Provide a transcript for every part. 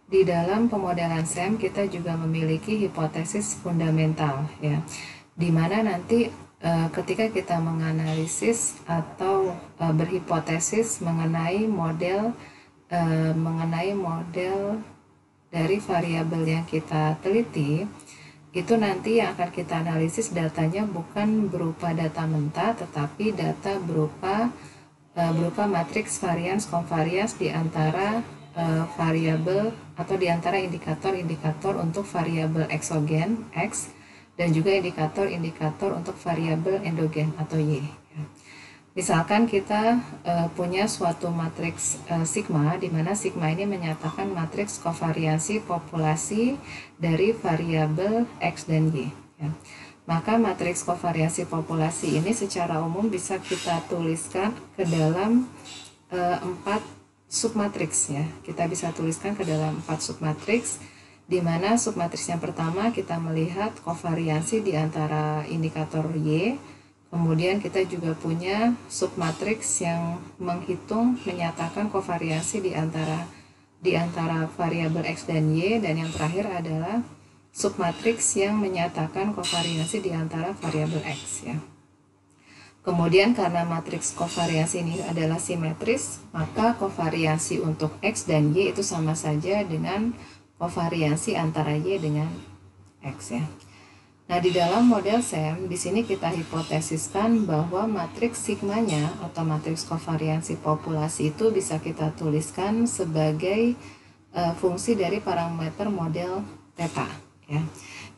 di dalam pemodelan SEM kita juga memiliki hipotesis fundamental ya, di mana nanti ketika kita menganalisis atau berhipotesis mengenai model dari variabel yang kita teliti, itu nanti yang akan kita analisis datanya bukan berupa data mentah, tetapi data berupa matriks varians konvarians di antara variabel atau di antara indikator-indikator untuk variabel eksogen X dan juga indikator-indikator untuk variabel endogen atau Y. Misalkan kita punya suatu matriks sigma, di mana sigma ini menyatakan matriks kovariansi populasi dari variabel X dan Y. Ya. Maka matriks kovariansi populasi ini secara umum bisa kita tuliskan ke dalam 4 submatriks ya. Kita bisa tuliskan ke dalam 4 submatriks, di mana submatriks yang pertama kita melihat kovariansi di antara indikator Y. Kemudian kita juga punya submatriks yang menyatakan kovariansi di antara variabel X dan Y, dan yang terakhir adalah submatriks yang menyatakan kovariansi di antara variabel X ya. Kemudian karena matriks kovariansi ini adalah simetris, maka kovariansi untuk X dan Y itu sama saja dengan kovariansi antara Y dengan X ya. Nah, di dalam model SEM, di sini kita hipotesiskan bahwa matriks sigmanya atau matriks kovariansi populasi itu bisa kita tuliskan sebagai fungsi dari parameter model theta ya.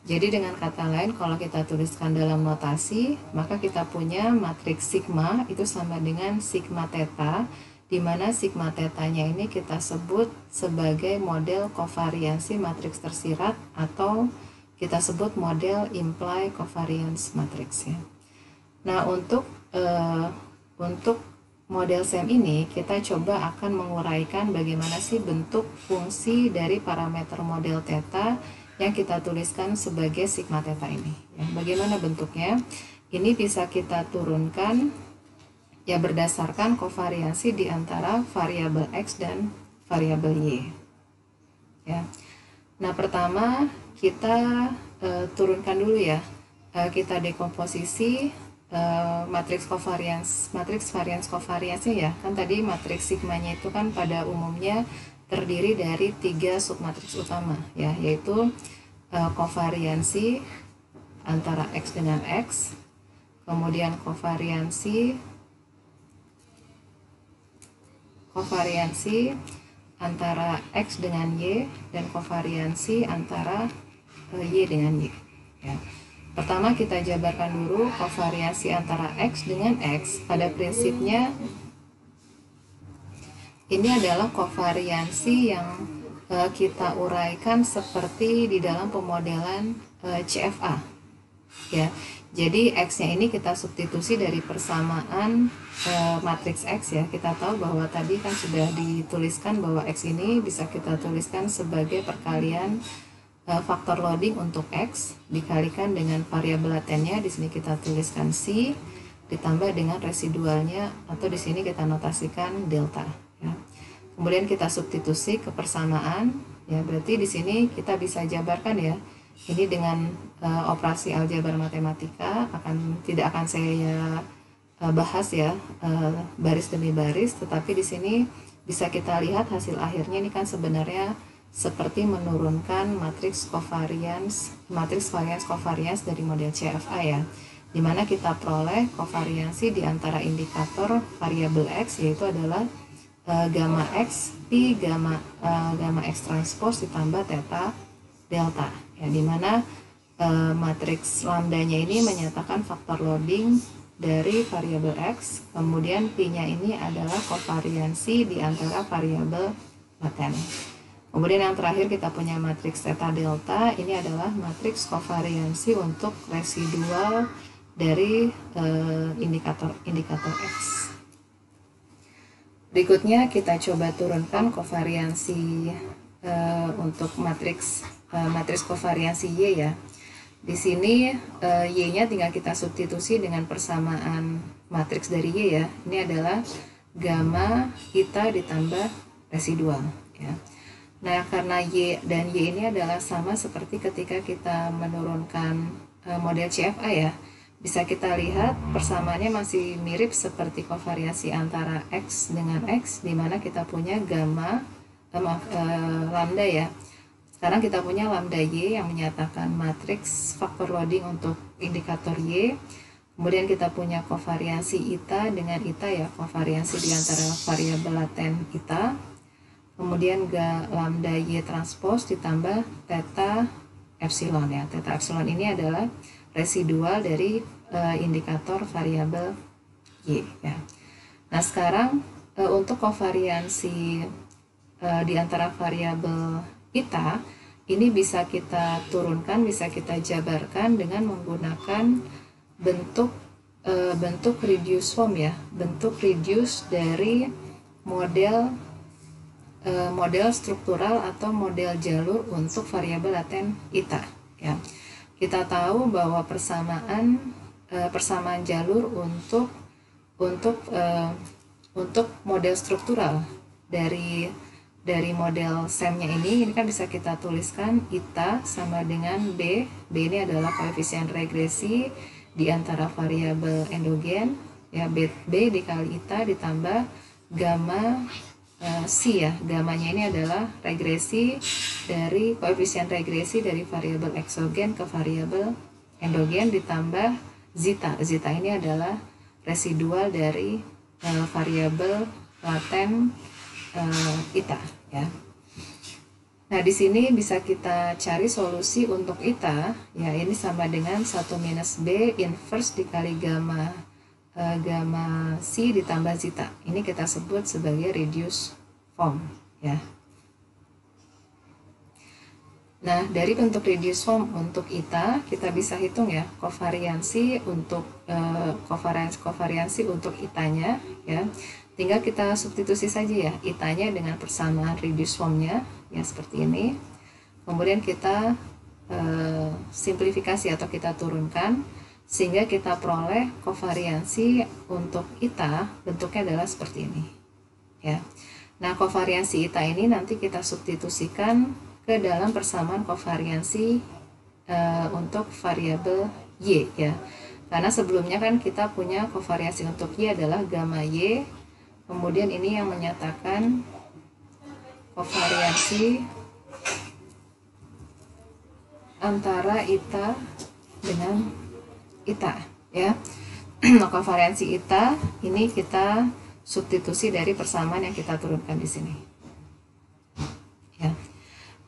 Jadi dengan kata lain, kalau kita tuliskan dalam notasi, maka kita punya matriks sigma itu sama dengan sigma theta, di mana sigma theta-nya ini kita sebut sebagai model kovariansi matriks tersirat atau kita sebut model imply covariance matrix ya. Nah, untuk model SEM ini kita coba akan menguraikan bagaimana sih bentuk fungsi dari parameter model theta yang kita tuliskan sebagai sigma theta ini ya. Bagaimana bentuknya? Ini bisa kita turunkan ya berdasarkan kovariansi di antara variabel X dan variabel Y ya. Nah, pertama kita turunkan dulu ya, kita dekomposisi matriks varians kovariansnya ya. Kan tadi matriks sigmanya itu kan pada umumnya terdiri dari 3 submatriks utama ya, yaitu kovariansi antara X dengan X, kemudian kovariansi antara X dengan Y, dan kovariansi antara Y dengan Y ya. Pertama kita jabarkan dulu kovariansi antara X dengan X. Pada prinsipnya ini adalah kovariansi yang kita uraikan seperti di dalam pemodelan CFA ya. Jadi X-nya ini kita substitusi dari persamaan matriks X ya. Kita tahu bahwa tadi kan sudah dituliskan bahwa X ini bisa kita tuliskan sebagai perkalian faktor loading untuk X dikalikan dengan variabel latennya. Di sini kita tuliskan C ditambah dengan residualnya, atau di sini kita notasikan delta ya. Kemudian kita substitusi ke persamaan ya. Berarti di sini kita bisa jabarkan ya. Ini dengan operasi aljabar matematika, tidak akan saya bahas ya baris demi baris, tetapi di sini bisa kita lihat hasil akhirnya ini kan sebenarnya seperti menurunkan matriks varians kovarians dari model CFA ya, dimana kita peroleh kovariansi di antara indikator variabel X, yaitu adalah gamma X pi gamma X transpose ditambah theta delta ya, dimana matriks lambdanya ini menyatakan faktor loading dari variabel X, kemudian pi-nya ini adalah kovariansi di antara variabel laten. Kemudian yang terakhir kita punya matriks theta delta, ini adalah matriks kovariansi untuk residual dari indikator X. Berikutnya kita coba turunkan kovariansi untuk matriks kovariansi Y ya. Di sini Y-nya tinggal kita substitusi dengan persamaan matriks dari Y ya. Ini adalah gamma kita ditambah residual ya. Nah, karena Y dan Y ini adalah sama seperti ketika kita menurunkan model CFA ya. Bisa kita lihat persamaannya masih mirip seperti kovariasi antara X dengan X, di mana kita punya gamma, lambda ya. Sekarang kita punya lambda Y yang menyatakan matriks faktor loading untuk indikator Y. Kemudian kita punya kovariansi eta dengan eta ya, kovariansi di antara variabel laten eta. Kemudian lambda Y transpose ditambah theta epsilon ya. Theta epsilon ini adalah residual dari indikator variabel Y ya. Nah, sekarang untuk kovariansi di antara variabel eta ini bisa kita turunkan, bisa kita jabarkan dengan menggunakan bentuk reduce form ya, bentuk reduce dari model struktural atau model jalur untuk variabel laten eta ya. Kita tahu bahwa persamaan jalur untuk model struktural dari model SEM-nya ini kan bisa kita tuliskan eta sama dengan B. B ini adalah koefisien regresi di antara variabel endogen ya, B dikali eta ditambah gamma C ya. Gamanya ini adalah regresi dari koefisien regresi dari variabel eksogen ke variabel endogen ditambah zeta. Zeta ini adalah residual dari variabel laten eta ya. Nah, di sini bisa kita cari solusi untuk eta ya, ini sama dengan 1 minus B inverse dikali gamma C ditambah zeta. Ini kita sebut sebagai reduced form ya. Nah, dari bentuk reduced form untuk eta kita bisa hitung ya kovariansi untuk kovariansi untuk etanya ya. Tinggal kita substitusi saja ya etanya dengan persamaan reduced formnya ya, seperti ini. Kemudian kita simplifikasi atau kita turunkan sehingga kita peroleh kovariansi untuk eta bentuknya adalah seperti ini ya. Nah, kovariansi eta ini nanti kita substitusikan ke dalam persamaan kovariansi untuk variabel Y ya. Karena sebelumnya kan kita punya kovariansi untuk Y adalah gamma Y. Kemudian ini yang menyatakan kovariansi antara eta dengan eta ya. Kovariansi eta ini kita substitusi dari persamaan yang kita turunkan di sini ya.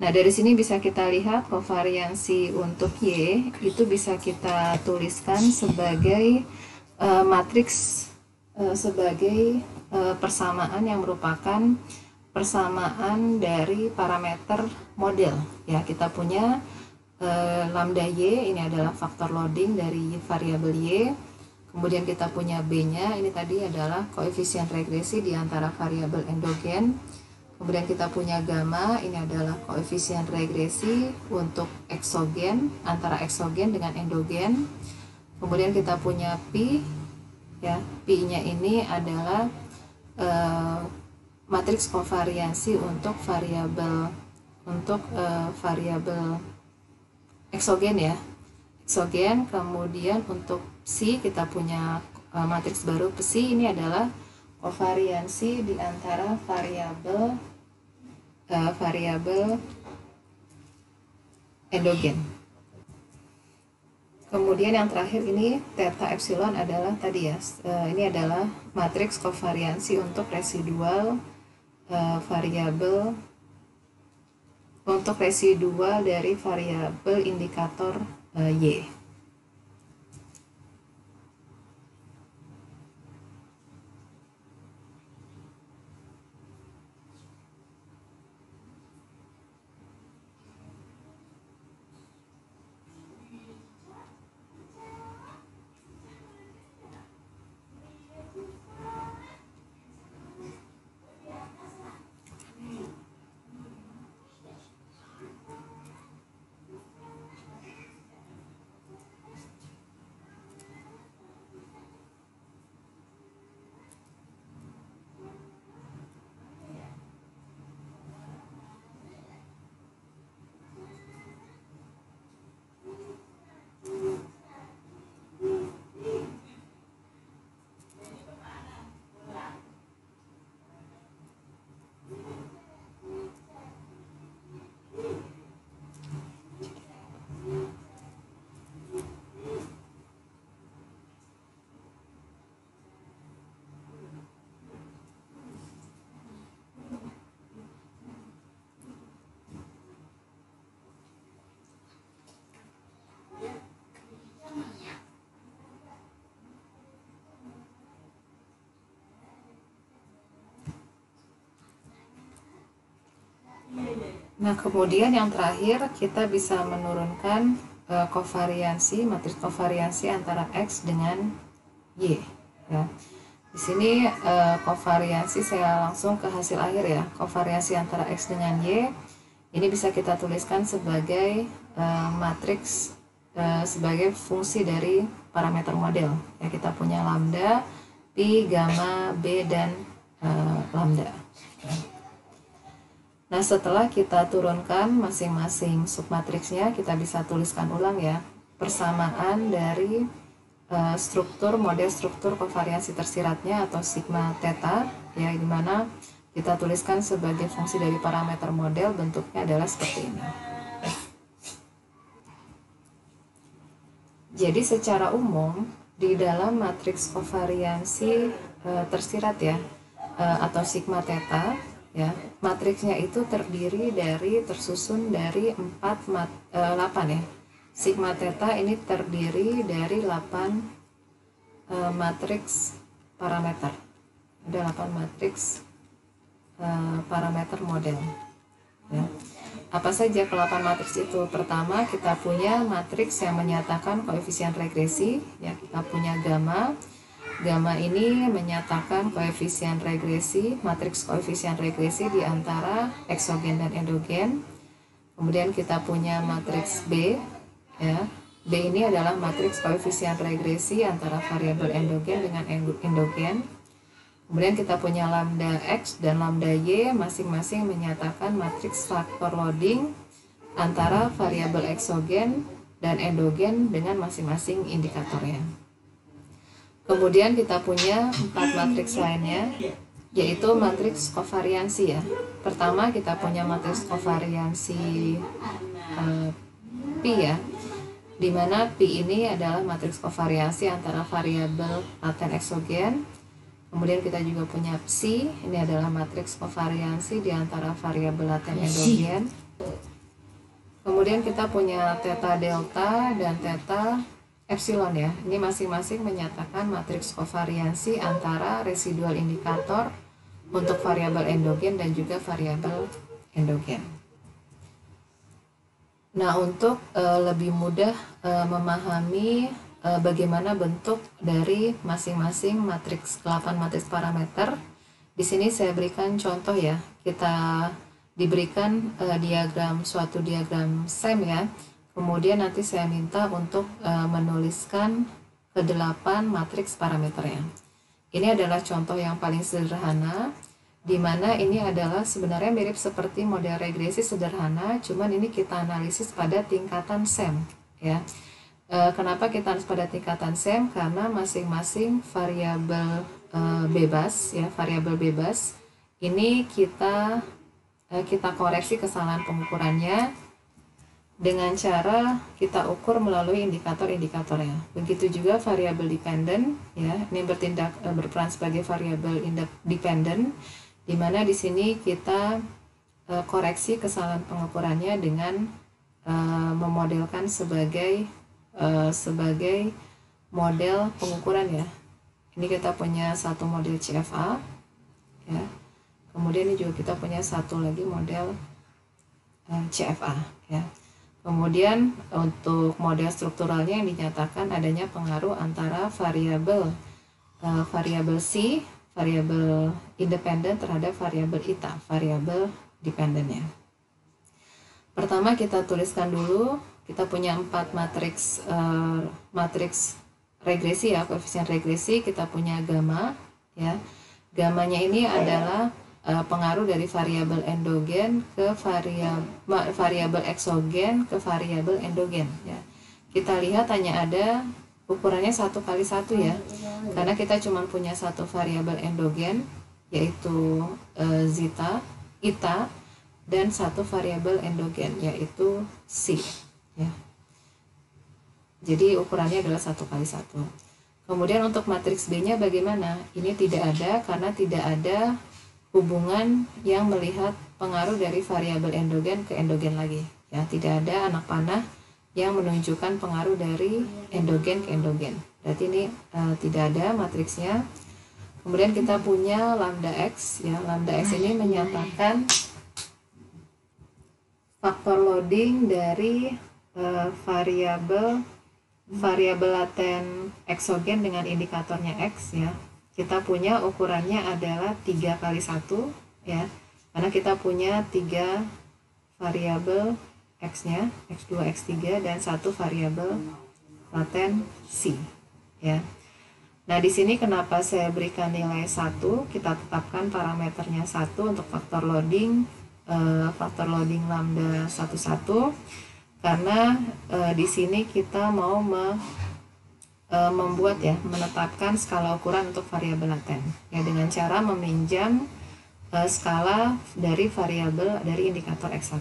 Nah, dari sini bisa kita lihat kovariansi untuk Y itu bisa kita tuliskan sebagai matriks sebagai persamaan yang merupakan persamaan dari parameter model ya. Kita punya lambda Y ini adalah faktor loading dari variabel Y. Kemudian kita punya B-nya, ini tadi adalah koefisien regresi di antara variabel endogen. Kemudian kita punya gamma, ini adalah koefisien regresi untuk eksogen, antara eksogen dengan endogen. Kemudian kita punya Pi, ya, Pi-nya ini adalah matriks kovariansi untuk variabel eksogen ya, eksogen. Kemudian untuk Psi kita punya matriks baru Psi, ini adalah kovariansi di antara variabel endogen. Kemudian yang terakhir ini theta epsilon adalah tadi ya, ini adalah matriks kovariansi untuk residual variabel dari variabel indikator Y. Nah, kemudian yang terakhir kita bisa menurunkan kovariansi, matriks kovariansi antara X dengan Y ya. Di sini kovariansi saya langsung ke hasil akhir ya. Kovariansi antara X dengan Y ini bisa kita tuliskan sebagai matriks sebagai fungsi dari parameter model ya. Kita punya lambda, pi, gamma, b, dan lambda. Nah, setelah kita turunkan masing-masing submatriksnya, kita bisa tuliskan ulang ya persamaan dari model struktur kovariansi tersiratnya atau sigma theta ya, dimana kita tuliskan sebagai fungsi dari parameter model, bentuknya adalah seperti ini. Jadi secara umum di dalam matriks kovariansi tersirat ya atau sigma theta ya, matriksnya itu tersusun dari 8 ya. Sigma theta ini terdiri dari 8 matriks parameter. Ada 8 matriks parameter model ya. Apa saja ke-8 matriks itu? Pertama, kita punya matriks yang menyatakan koefisien regresi ya. Kita punya gamma. Gamma ini menyatakan koefisien regresi, matriks koefisien regresi di antara eksogen dan endogen. Kemudian kita punya matriks B ya. B ini adalah matriks koefisien regresi antara variabel endogen dengan endogen. Kemudian kita punya lambda X dan lambda Y, masing-masing menyatakan matriks faktor loading antara variabel eksogen dan endogen dengan masing-masing indikatornya. Kemudian kita punya 4 matriks lainnya, yaitu matriks kovariansi ya. Pertama kita punya matriks kovariansi pi ya, di mana pi ini adalah matriks kovariansi antara variabel laten eksogen. Kemudian kita juga punya psi, ini adalah matriks kovariansi di antara variabel laten endogen. Kemudian kita punya theta delta dan theta epsilon ya. Ini masing-masing menyatakan matriks kovariansi antara residual indikator untuk variabel endogen dan juga variabel endogen. Nah, untuk lebih mudah memahami bagaimana bentuk dari masing-masing matriks 8 matriks parameter, di sini saya berikan contoh ya. Kita diberikan suatu diagram SEM ya. Kemudian nanti saya minta untuk menuliskan ke-8 matriks parameternya. Ini adalah contoh yang paling sederhana, di mana ini adalah sebenarnya mirip seperti model regresi sederhana, cuman ini kita analisis pada tingkatan SEM ya. Kenapa kita harus pada tingkatan SEM? Karena masing-masing variabel bebas ya, variabel bebas ini kita koreksi kesalahan pengukurannya dengan cara kita ukur melalui indikator-indikatornya. Begitu juga variabel dependent ya, ini berperan sebagai variabel dependent, di mana di sini kita koreksi kesalahan pengukurannya dengan memodelkan sebagai model pengukuran ya. Ini kita punya satu model CFA ya. Kemudian ini juga kita punya satu lagi model CFA ya. Kemudian untuk model strukturalnya yang dinyatakan adanya pengaruh antara variabel C, variabel independen terhadap variabel eta, variabel dependennya. Pertama kita tuliskan dulu, kita punya 4 matriks regresi ya, koefisien regresi. Kita punya gamma ya. Gammanya ini adalah pengaruh dari variabel endogen ke variabel eksogen ke variabel endogen ya. Kita lihat hanya ada ukurannya 1 kali 1 ya, karena kita cuma punya satu variabel endogen yaitu zeta, eta, dan satu variabel endogen yaitu C ya. Jadi ukurannya adalah 1 kali 1. Kemudian untuk matriks B-nya bagaimana? Ini tidak ada karena tidak ada hubungan yang melihat pengaruh dari variabel endogen ke endogen lagi ya. Tidak ada anak panah yang menunjukkan pengaruh dari endogen ke endogen. Berarti ini tidak ada matriksnya. Kemudian kita punya lambda X ya. Lambda X ini menyatakan faktor loading dari variabel laten eksogen dengan indikatornya X ya. Kita punya ukurannya adalah 3 kali 1 ya. Karena kita punya 3 variabel X-nya, X2, X3 dan 1 variabel laten C ya. Nah, di sini kenapa saya berikan nilai 1? Kita tetapkan parameternya 1 untuk faktor loading lambda 11 karena di sini kita mau menetapkan skala ukuran untuk variabel laten ya dengan cara meminjam skala dari indikator X1.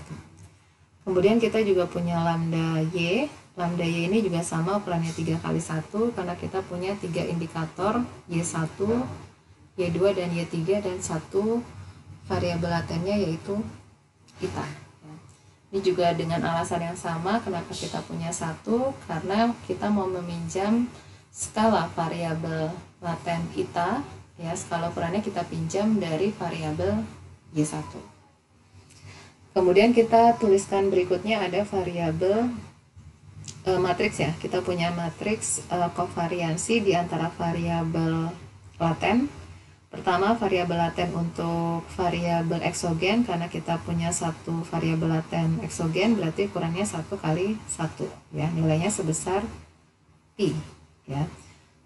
Kemudian kita juga punya lambda Y. Lambda Y ini juga sama ukurannya 3 kali 1 karena kita punya 3 indikator Y1, Y2 dan Y3 dan 1 variabel latennya yaitu kita. Ini juga dengan alasan yang sama, kenapa kita punya 1, karena kita mau meminjam skala variabel laten ita, ya skala ukurannya kita pinjam dari variabel Y1. Kemudian kita tuliskan berikutnya ada variabel matriks ya, kita punya matriks kovariansi di antara variabel laten. Pertama, variabel laten untuk variabel eksogen, karena kita punya 1 variabel laten eksogen, berarti ukurannya 1 kali 1 ya, nilainya sebesar pi ya.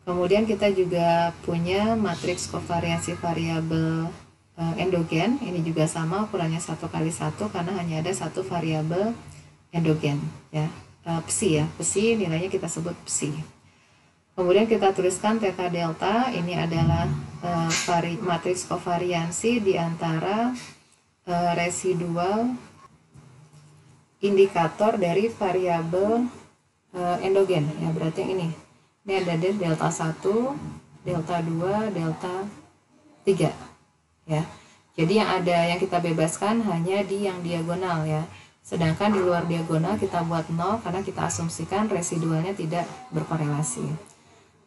Kemudian kita juga punya matriks kovariansi variabel endogen, ini juga sama ukurannya 1 kali 1 karena hanya ada 1 variabel endogen ya, psi ya, psi nilainya kita sebut psi. Kemudian kita tuliskan theta delta, ini adalah matriks kovariansi di antara residual indikator dari variabel endogen ya, berarti yang ini ada delta 1, delta 2, delta 3 ya. Jadi yang kita bebaskan hanya di yang diagonal ya. Sedangkan di luar diagonal kita buat 0 karena kita asumsikan residualnya tidak berkorelasi.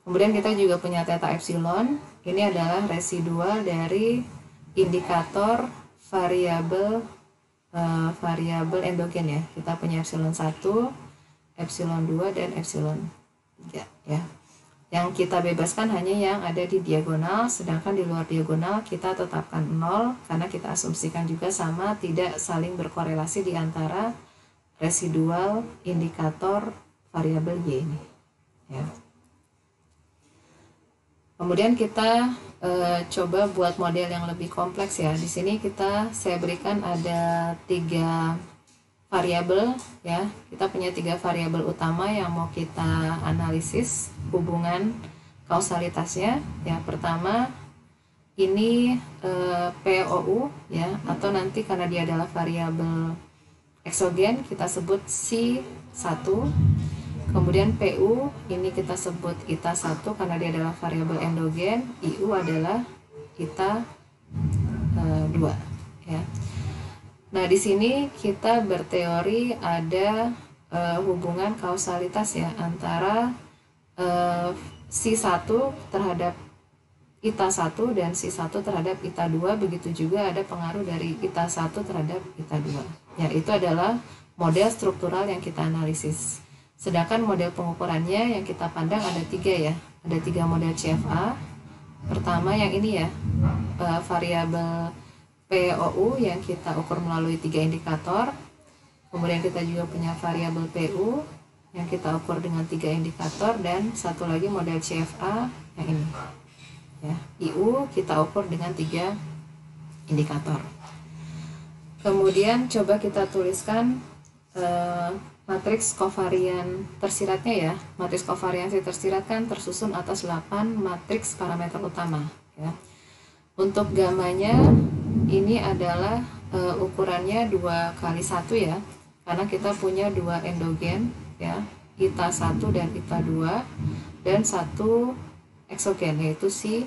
Kemudian kita juga punya theta epsilon, ini adalah residual dari indikator variabel endogen ya. Kita punya epsilon 1, epsilon 2 dan epsilon 3 ya. Yang kita bebaskan hanya yang ada di diagonal, sedangkan di luar diagonal kita tetapkan 0 karena kita asumsikan juga sama, tidak saling berkorelasi di antara residual indikator variabel Y ini ya. Kemudian kita coba buat model yang lebih kompleks ya. Di sini saya berikan ada 3 variabel ya. Kita punya 3 variabel utama yang mau kita analisis hubungan kausalitasnya. Ya, pertama ini POU ya, atau nanti karena dia adalah variabel eksogen kita sebut C1. Kemudian PU ini kita sebut ita 1 karena dia adalah variabel endogen, IU adalah ita 2 ya. Nah, di sini kita berteori ada hubungan kausalitas ya antara C1 terhadap ita 1 dan C1 terhadap ita 2, begitu juga ada pengaruh dari ita 1 terhadap ita 2. Ya, itu adalah model struktural yang kita analisis. Sedangkan model pengukurannya yang kita pandang ada 3 ya, ada 3 model CFA. Pertama yang ini ya, variabel POU yang kita ukur melalui 3 indikator. Kemudian kita juga punya variabel PU yang kita ukur dengan 3 indikator, dan satu lagi model CFA yang ini ya, IU kita ukur dengan 3 indikator. Kemudian coba kita tuliskan matriks kovarian tersiratnya ya. Matriks kovariansi tersirat kan tersusun atas 8 matriks parameter utama ya. Untuk gamanya ini adalah ukurannya 2 kali 1 ya, karena kita punya 2 endogen ya, ita 1 dan ita 2, dan 1 eksogen yaitu C1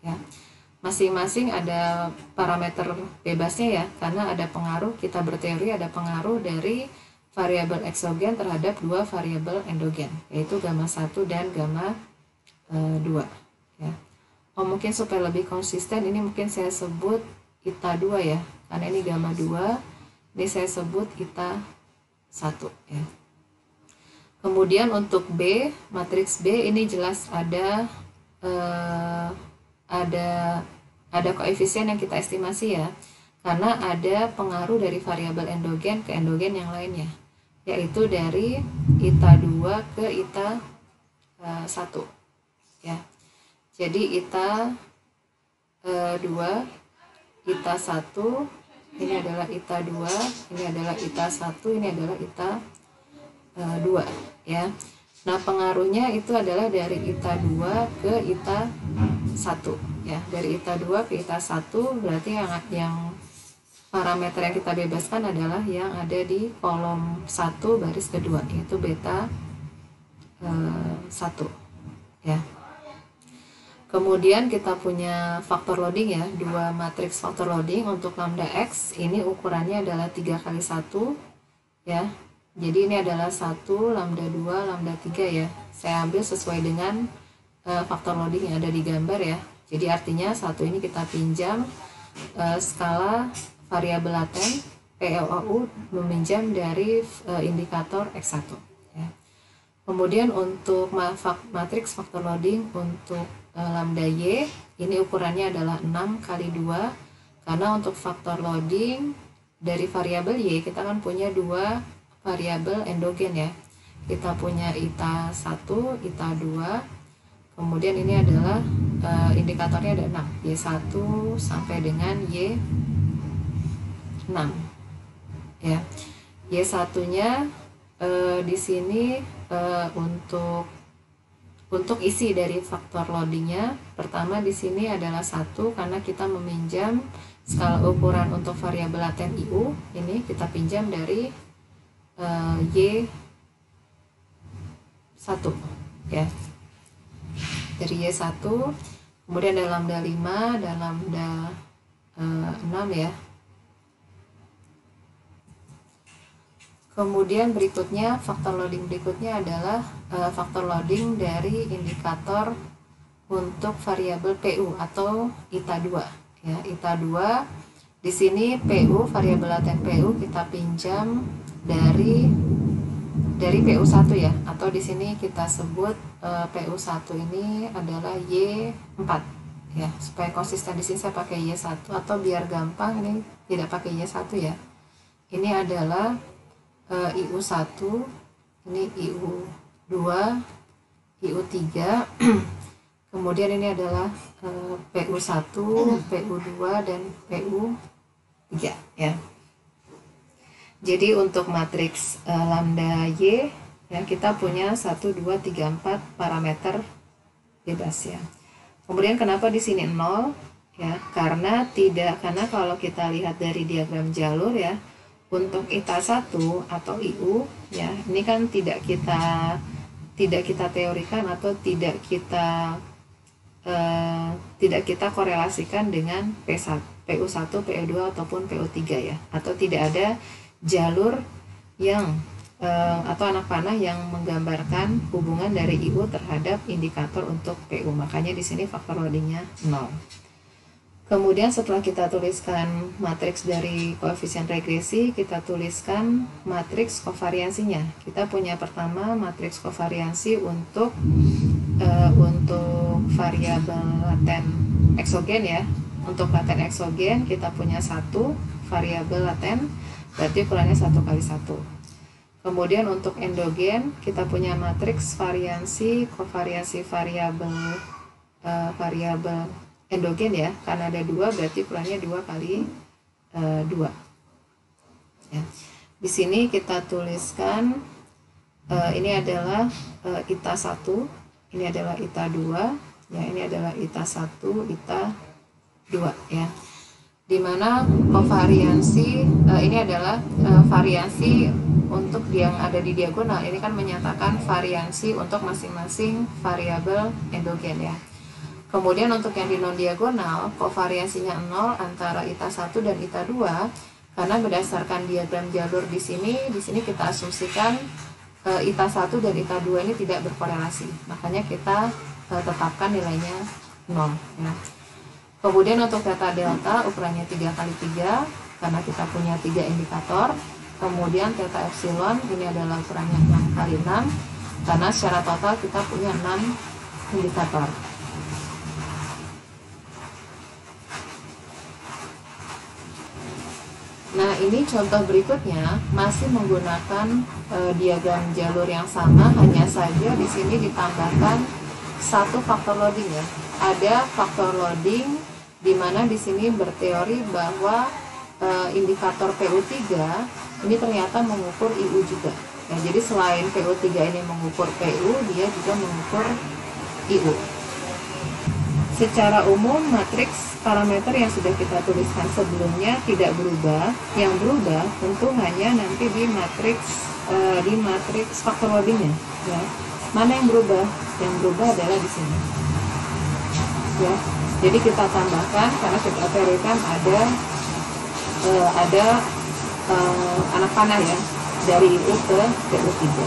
ya. Masing-masing ada parameter bebasnya ya, karena ada pengaruh, kita berteori ada pengaruh dari variabel eksogen terhadap 2 variabel endogen, yaitu gamma 1 dan gamma 2 ya. Mungkin supaya lebih konsisten ini mungkin saya sebut ita 2 ya, karena ini gamma 2, ini saya sebut eta 1 ya. Kemudian untuk B, matriks B ini jelas ada koefisien yang kita estimasi ya, karena ada pengaruh dari variabel endogen ke endogen yang lainnya, yaitu dari eta 2 ke eta 1 ya. Jadi eta 2, eta 1, ini adalah eta 2, ini adalah eta 1, ini adalah eta 2 ya. Nah, pengaruhnya itu adalah dari eta 2 ke eta 1 ya. Dari eta 2 ke eta 1 berarti yang parameter yang kita bebaskan adalah yang ada di kolom 1 baris kedua, yaitu beta 1 ya. Kemudian kita punya faktor loading ya, dua matriks faktor loading. Untuk lambda X ini ukurannya adalah 3 kali 1 ya. Jadi ini adalah 1, lambda 2, lambda 3 ya. Saya ambil sesuai dengan faktor loading yang ada di gambar ya. Jadi artinya 1 ini kita pinjam skala variabel laten PLOU meminjam dari indikator X1 ya. Kemudian untuk matriks faktor loading untuk lambda Y ini ukurannya adalah 6 kali 2, karena untuk faktor loading dari variabel Y kita kan punya dua variabel endogen ya. Kita punya eta 1, eta 2, kemudian ini adalah indikatornya ada 6, Y1 sampai dengan Y6 ya. Y1 nya di sini untuk isi dari faktor loadingnya, pertama di sini adalah 1 karena kita meminjam skala ukuran untuk variabel laten IU, ini kita pinjam dari Y1 ya, dari Y1. Kemudian ada lambda 5 dan lambda 6 ya. Kemudian berikutnya, faktor loading berikutnya adalah faktor loading dari indikator untuk variabel PU atau eta 2 ya. Eta 2 di sini PU, variabel laten PU kita pinjam dari PU1 ya, atau di sini kita sebut PU1 ini adalah Y4 ya. Supaya konsisten di sini saya pakai Y1, atau biar gampang ini tidak pakai Y1 ya. Ini adalah IU1, ini IU2, IU3, kemudian ini adalah PU1, PU2, dan PU3 ya. Jadi untuk matriks lambda Y ya, kita punya 1, 2, 3, 4 parameter bebas ya. Kemudian kenapa di sini 0 ya? Karena kalau kita lihat dari diagram jalur ya, untuk eta 1 atau IU ya, ini kan tidak kita teorikan atau tidak kita korelasikan dengan PU1, PU2 ataupun PU3 ya, atau tidak ada jalur yang atau anak panah yang menggambarkan hubungan dari IU terhadap indikator untuk PU. Makanya di sini faktor loadingnya 0. Kemudian setelah kita tuliskan matriks dari koefisien regresi, kita tuliskan matriks kovariansinya. Kita punya pertama matriks kovariansi untuk variabel laten eksogen ya. Untuk laten eksogen kita punya 1 variabel laten, berarti ukurannya 1 kali 1. Kemudian untuk endogen kita punya matriks kovariansi variabel endogen ya, karena ada 2 berarti ukurannya 2 kali 2 ya. Di sini kita tuliskan ini adalah eta 1, ini adalah eta 2 ya, ini adalah eta 1, eta 2 ya. Dimana kovariansi ini adalah variansi untuk yang ada di diagonal, ini kan menyatakan variansi untuk masing-masing variabel endogen ya. Kemudian untuk yang di non diagonal, kovariansinya 0 antara eta 1 dan eta 2, karena berdasarkan diagram jalur di sini kita asumsikan eta 1 dan eta 2 ini tidak berkorelasi. Makanya kita tetapkan nilainya 0 ya. Kemudian untuk theta delta ukurannya 3 kali 3, karena kita punya 3 indikator. Kemudian theta epsilon ini adalah ukurannya 6 kali 6 karena secara total kita punya 6 indikator. Nah, ini contoh berikutnya masih menggunakan diagram jalur yang sama, hanya saja di sini ditambahkan satu faktor loading ya. Ada faktor loading di mana di sini berteori bahwa indikator PU3 ini ternyata mengukur IU juga. Ya, jadi selain PU3 ini mengukur PU, dia juga mengukur IU. Secara umum, matriks parameter yang sudah kita tuliskan sebelumnya tidak berubah. Yang berubah tentu hanya nanti di matriks faktor loadingnya. Ya. Mana yang berubah? Yang berubah adalah di sini. Ya. Jadi kita tambahkan karena kita teorikan ada anak panah ya dari IU ke PU3.